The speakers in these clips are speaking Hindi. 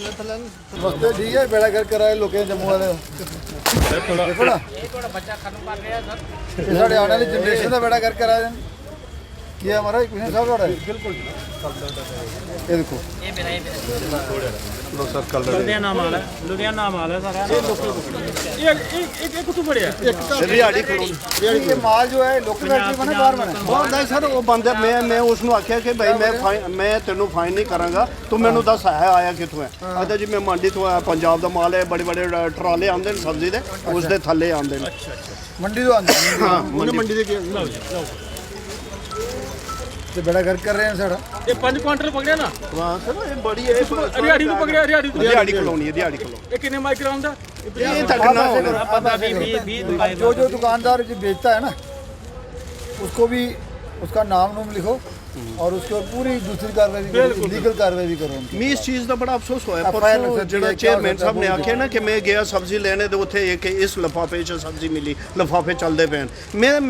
बस्ते ठीक है बेड़ा घर कराए लोग जम्मू वाले देखो ना साढ़े आने वाली जनरेशन का बेड़ा घर कराए किया हमारा कृष्ण साहब है बिल्कुल ये देखो लुधियाना माल है सारा ये माल जो है लोकल फैक्ट्री बने बाहर बने बहुत है सर वो बंदे मैं उसने आख्या कि भाई मैं तेनों फाइन नहीं करांगा तू मैनू दस है आया कितों है आखदा जी मैं मंडी तो आया पंजाब का माल है बड़े बड़े ट्राले आंदे सब्जी दे उसके थल्ले आंदे मंडी तो आंदे हाँ मंडी दे तो बेड़ा घर कर रहे हैं सारा ये 5 क्विंटल पकड़िया ना वाह सर ये बड़ी रिहाड़ी तो पकड़िया दिहाड़ी कॉलोनी है दिहाड़ी कॉलोनी ये कितने माइक्रोन दा ये तक ना होगा जो दुकानदार जो बेचता है ना उसको भी उसका नाम लिखो और उसके ऊपर पूरी दूसरी कार्रवाई भी करो लीगल कार्रवाई भी करो मैं इस चीज़ का बड़ा अफसोस होया परसों जो चेयरमैन साहब ने आख्या ना कि मैं गया सब्जी लेने तो उत्थे एक इस लिफाफे च सब्जी मिली लिफाफे चलते पे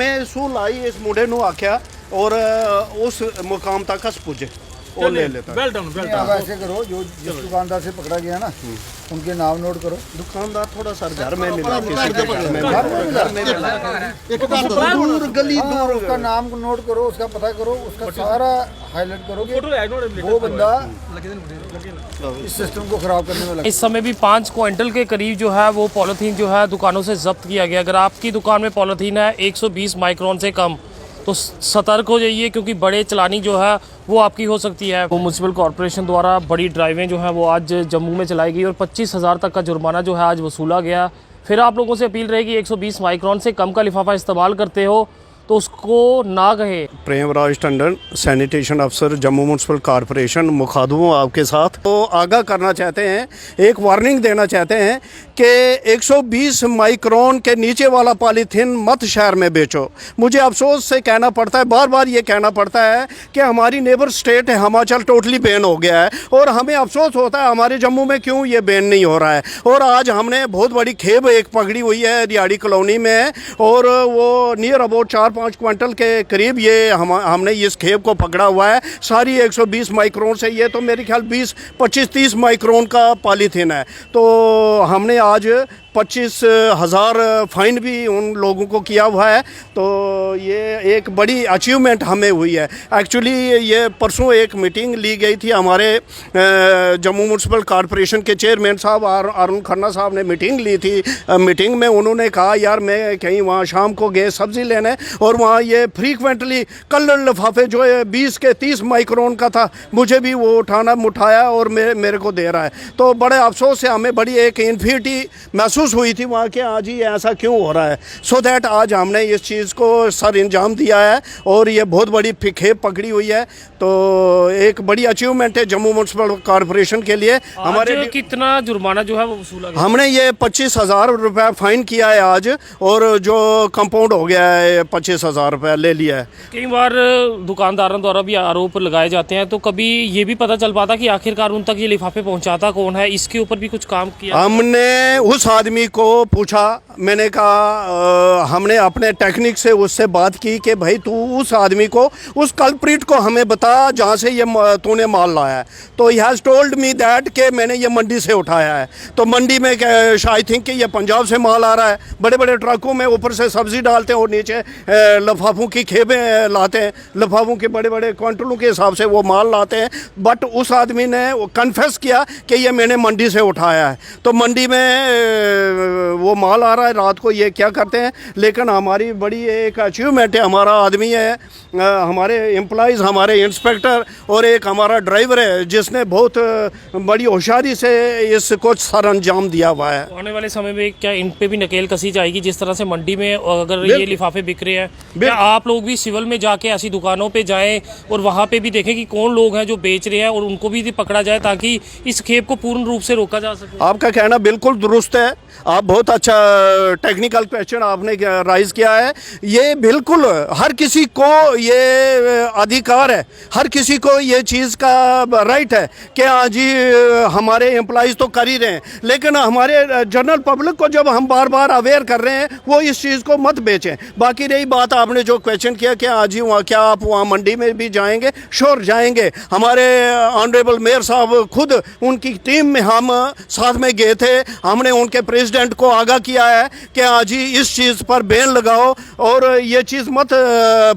मैं सूल आई इस मुंडे नूं आख्या और उस मुकाम तक अस पुजे और ले लेता वेल डन अब ऐसे करो जो जिस दुकानदार से पकड़ा गया ना उनके नाम नोट करो दुकानदार थोड़ा सर घर में मिला दूर गली दूर उसका नाम नोट करो उसका पता करो उसका सारा हाईलाइट करो कि वो बंदा इस सिस्टम को खराब करने में लगा। इस समय भी 5 क्विंटल के करीब जो है वो पॉलीथीन जो है दुकानों से जब्त किया गया। अगर आपकी दुकान में पॉलीथीन है 120 माइक्रोन से कम तो सतर्क हो जाइए, क्योंकि बड़े चलानी जो है वो आपकी हो सकती है। वो म्यूनसिपल कॉरपोरेशन द्वारा बड़ी ड्राइवें जो हैं वो आज जम्मू में चलाई गई और 25,000 तक का जुर्माना जो है आज वसूला गया। फिर आप लोगों से अपील रहेगी 120 माइक्रोन से कम का लिफाफा इस्तेमाल करते हो तो उसको ना कहे। प्रेमराज टंडन सैनिटेशन अफसर जम्मू म्यूनसिपल कॉरपोरेशन मुखादू हूँ आपके साथ। तो आगाह करना चाहते हैं, एक वार्निंग देना चाहते हैं कि 120 माइक्रोन के नीचे वाला पॉलीथीन मत शहर में बेचो। मुझे अफसोस से कहना पड़ता है, बार बार ये कहना पड़ता है कि हमारी नेबर स्टेट है हिमाचल टोटली बैन हो गया है और हमें अफसोस होता है हमारे जम्मू में क्यों ये बैन नहीं हो रहा है। और आज हमने बहुत बड़ी खेब एक पकड़ी हुई है रिहाड़ी कॉलोनी में और वो नियर अबाउट 4-5 क्विंटल के करीब ये हमने इस खेब को पकड़ा हुआ है। सारी 120 माइक्रोन से, ये तो मेरे ख्याल 20-25-30 माइक्रोन का पॉलीथीन है। तो हमने आज 25,000 फाइन भी उन लोगों को किया हुआ है। तो ये एक बड़ी अचीवमेंट हमें हुई है। एक्चुअली ये परसों एक मीटिंग ली गई थी हमारे जम्मू म्यूनसिपल कॉरपोरेशन के चेयरमैन साहब अरुण खन्ना साहब ने मीटिंग ली थी। मीटिंग में उन्होंने कहा यार मैं कहीं वहाँ शाम को गए सब्ज़ी लेने और वहाँ ये फ्रीक्वेंटली कलर लिफाफे जो है 20 के 30 माइक्रोन का था, मुझे भी वो उठाया और मेरे को दे रहा है। तो बड़े अफसोस से हमें बड़ी एक इन्फिनिटी महसूस हुई थी वहाँ के आज ही ऐसा क्यों हो रहा है। सो दैट आज हमने इस चीज़ को सर अंजाम दिया है और ये बहुत बड़ी खेप पकड़ी हुई है। तो एक बड़ी अचीवमेंट है जम्मू म्यूनसिपल कॉरपोरेशन के लिए। हमारे कितना जुर्माना जो है वो वसूला गया? हमने ये 25,000 रुपये फाइन किया है आज और जो कंपाउंड हो गया है 25,000 रुपये ले लिया है। कई बार दुकानदारों द्वारा भी आरोप लगाए जाते हैं, तो कभी ये भी पता चल पाता कि आखिरकार उन तक ये लिफाफे पहुंचाता कौन है? इसके ऊपर भी कुछ काम किया? हमने उस आदमी को पूछा, मैंने कहा हमने अपने टेक्निक से उससे बात की कि भाई तू उस आदमी को, उस कल्प्रिट को हमें बता जहाँ से ये तूने माल लाया है। तो he has told me that कि मैंने ये मंडी से उठाया है। तो मंडी में आई थिंक कि ये पंजाब से माल आ रहा है, बड़े बड़े ट्रकों में ऊपर से सब्ज़ी डालते हैं और नीचे लिफाफों की खेपें लाते हैं, लिफाफों के बड़े बड़े क्वांटलों के हिसाब से वो माल लाते हैं। बट उस आदमी ने कन्फेस किया कि ये मैंने मंडी से उठाया है। तो मंडी में वो माल आ रहा है, रात को ये क्या करते हैं। लेकिन हमारी बड़ी एक अचीवमेंट है, हमारा आदमी है, हमारे एम्प्लॉइज़, हमारे इंस्पेक्टर और एक हमारा ड्राइवर है जिसने बहुत बड़ी होशियारी से इसको सर अंजाम दिया हुआ है। आने वाले समय में क्या इन पे भी नकेल कसी जाएगी? जिस तरह से मंडी में अगर ये लिफाफे बिक रहे हैं, क्या आप लोग भी सिविल में जाके ऐसी दुकानों पे जाएं और वहाँ पे भी देखें कि कौन लोग हैं जो बेच रहे हैं और उनको भी पकड़ा जाए ताकि इस खेप को पूर्ण रूप से रोका जा सके? आपका कहना बिल्कुल दुरुस्त है। आप बहुत अच्छा टेक्निकल क्वेश्चन आपने राइज किया है। ये बिल्कुल हर किसी को ये अधिकार है, हर किसी को ये चीज़ का राइट है कि हाँ जी हमारे एम्प्लॉइज़ तो कर ही रहे हैं, लेकिन हमारे जनरल पब्लिक को जब हम बार बार अवेयर कर रहे हैं वो इस चीज़ को मत बेचें। बाकी रही बात आपने जो क्वेश्चन किया कि हाँ जी वहाँ क्या आप वहाँ मंडी में भी जाएंगे, श्योर जाएंगे। हमारे ऑनरेबल मेयर साहब खुद उनकी टीम में हम साथ में गए थे, हमने उनके प्रेसिडेंट को आगाह किया है कि हाँ जी इस चीज़ पर बैन लगाओ और ये चीज़ मत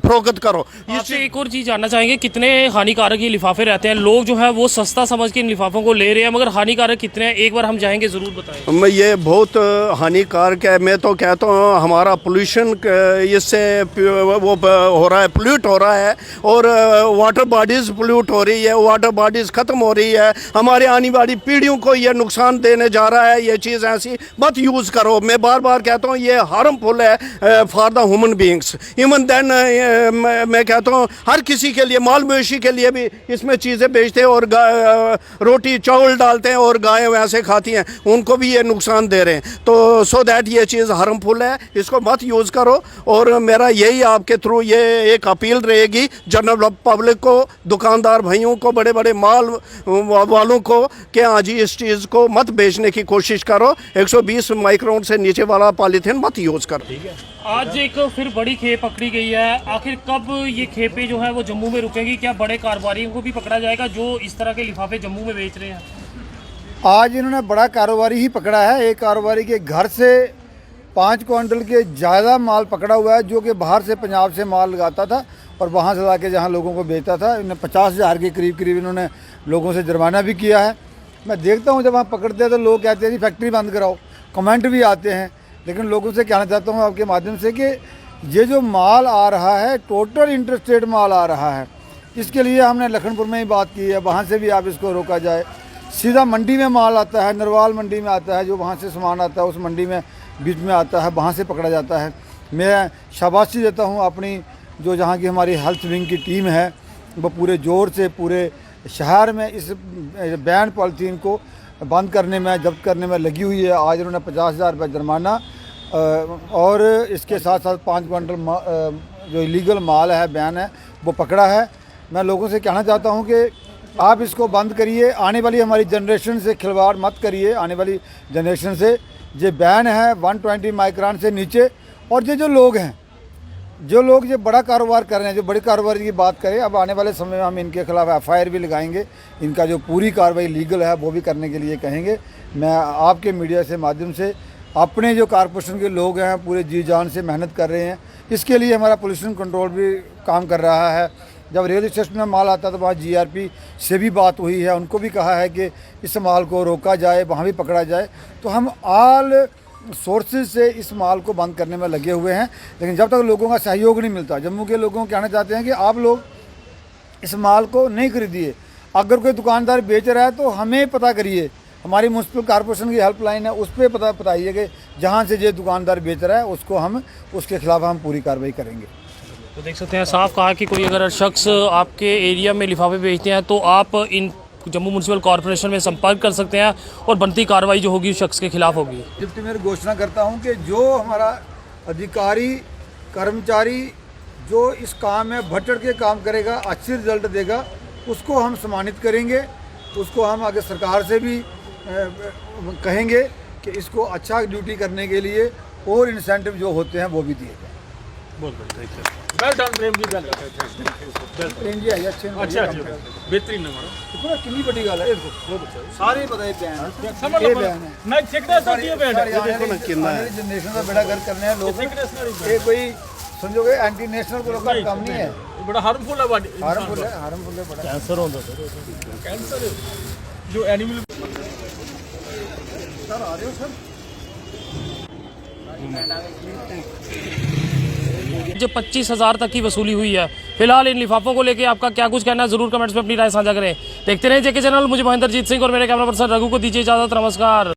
फरोख्त करो। आपसे एक और चीज़ जानना चाहेंगे, कितने हानिकारक ये लिफाफे रहते हैं? लोग जो है वो सस्ता समझ के इन लिफाफों को ले रहे हैं, मगर हानिकारक कितने हैं एक बार हम जाएंगे ज़रूर बताएं। मैं ये बहुत हानिकारक है। मैं तो कहता हूँ हमारा पोल्यूशन इससे वो हो रहा है, पोल्यूट हो रहा है और वाटर बॉडीज़ पोल्यूट हो रही है, वाटर बॉडीज़ ख़त्म हो रही है। हमारे आने वाली पीढ़ियों को ये नुकसान देने जा रहा है। ये चीज़ ऐसी मत यूज़ करो। मैं बार बार कहता हूँ ये हार्मफुल है for the human beings. Even then मैं कहता हूँ हर किसी के लिए, माल मवेशी के लिए भी इसमें चीज़ें बेचते हैं और रोटी चावल डालते हैं और गायें वैसे खाती हैं, उनको भी ये नुकसान दे रहे हैं। तो सो दैट ये चीज़ हार्मफुल है, इसको मत यूज़ करो। और मेरा यही आपके थ्रू ये एक अपील रहेगी जनरल पब्लिक को, दुकानदार भाइयों को, बड़े बड़े माल वालों को कि हाँ जी इस चीज़ को मत बेचने की कोशिश करो। 120 माइक्रोन से नीचे वाला पॉलीथीन मत यूज़ करो। आज एक फिर बड़ी खेप पकड़ी गई है, आखिर कब ये खेपें जो है वो जम्मू में रुकेंगी? क्या बड़े कारोबारियों को भी पकड़ा जाएगा जो इस तरह के लिफाफे जम्मू में बेच रहे हैं? आज इन्होंने बड़ा कारोबारी ही पकड़ा है। एक कारोबारी के घर से 5 क्विंटल के ज़्यादा माल पकड़ा हुआ है, जो कि बाहर से पंजाब से माल लगाता था और वहाँ से ला के जहाँ लोगों को बेचता था। इन्होंने 50,000 के करीब इन्होंने लोगों से जुर्माना भी किया है। मैं देखता हूँ जब वहाँ पकड़ते हैं तो लोग कहते हैं जी फैक्ट्री बंद कराओ, कमेंट भी आते हैं। लेकिन लोगों से कहना चाहता हूँ आपके माध्यम से कि ये जो माल आ रहा है टोटल इंटरस्टेट माल आ रहा है, इसके लिए हमने लखनपुर में ही बात की है, वहाँ से भी आप इसको रोका जाए। सीधा मंडी में माल आता है, नरवाल मंडी में आता है, जो वहाँ से सामान आता है उस मंडी में बीच में आता है, वहाँ से पकड़ा जाता है। मैं शाबाशी देता हूँ अपनी जो जहाँ की हमारी हेल्थ विंग की टीम है, वो पूरे ज़ोर से पूरे शहर में इस बैन पॉलीथीन को बंद करने में, जब्त करने में लगी हुई है। आज उन्होंने 50,000 रुपये जुर्माना और इसके साथ साथ 5 क्विंटल जो इलीगल माल है, बैन है, वो पकड़ा है। मैं लोगों से कहना चाहता हूँ कि आप इसको बंद करिए, आने वाली हमारी जनरेशन से खिलवाड़ मत करिए। आने वाली जनरेशन से ये बैन है 120 माइक्रोन से नीचे। और ये जो लोग हैं, जो लोग ये बड़ा कारोबार कर रहे हैं, जो बड़े कारोबार की बात करें, अब आने वाले समय में हम इनके खिलाफ FIR भी लगाएंगे। इनका जो पूरी कार्रवाई लीगल है वो भी करने के लिए कहेंगे। मैं आपके मीडिया से माध्यम से अपने जो कारपोरेशन के लोग हैं पूरे जी जान से मेहनत कर रहे हैं। इसके लिए हमारा पोल्यूशन कंट्रोल भी काम कर रहा है। जब रेलवे स्टेशन में माल आता तो वहाँ GRP से भी बात हुई है, उनको भी कहा है कि इस माल को रोका जाए, वहाँ भी पकड़ा जाए। तो हम ऑल सोर्सेज से इस माल को बंद करने में लगे हुए हैं। लेकिन जब तक लोगों का सहयोग नहीं मिलता, जम्मू के लोगों को कहना चाहते हैं कि आप लोग इस माल को नहीं खरीदिए। अगर कोई दुकानदार बेच रहा है तो हमें पता करिए, हमारी म्यूनसिपल कॉर्पोरेशन की हेल्पलाइन है, उस पर बताइए कि जहाँ से ये दुकानदार बेच रहा है उसको हम उसके खिलाफ हम पूरी कार्रवाई करेंगे। तो देख सकते हैं, साफ कहा कि कोई अगर शख्स आपके एरिया में लिफाफे बेचते हैं तो आप इन जम्मू म्यूनसिपल कॉर्पोरेशन में संपर्क कर सकते हैं और बनती कार्रवाई जो होगी उस शख्स के खिलाफ होगी। डिप्टी मेयर घोषणा करता हूं कि जो हमारा अधिकारी कर्मचारी जो इस काम में भटक के काम करेगा, अच्छी रिजल्ट देगा, उसको हम सम्मानित करेंगे। उसको हम आगे सरकार से भी कहेंगे कि इसको अच्छा ड्यूटी करने के लिए और इंसेंटिव जो होते हैं वो भी दिए जाए। वेल डन प्रेम जी, प्रेम जी आइए, अच्छे अच्छा बेहतरीन नंबर देखो ना कितनी बड़ी गल है। इसको सारे पता है बैन समझ लो ना सिकनेस होती है बैन। देखो ना कितना जनरेशन का बेड़ा गर्क करने हैं लोग। ये कोई समझोगे एंटी नेशनल को लोग काम नहीं है, बड़ा हार्मफुल है बॉडी, हार्मफुल है बड़ा कैंसर होता है, कैंसर जो एनिमल। सर आ रहे हो सर? जो 25,000 तक की वसूली हुई है। फिलहाल इन लिफाफों को लेके आपका क्या कुछ कहना है, जरूर कमेंट्स में अपनी राय साझा करें। देखते रहे जेके चैनल। मुझे महेंद्रजीत सिंह और मेरे कैमरा पर्सन रघु को दीजिए इजाजत। नमस्कार।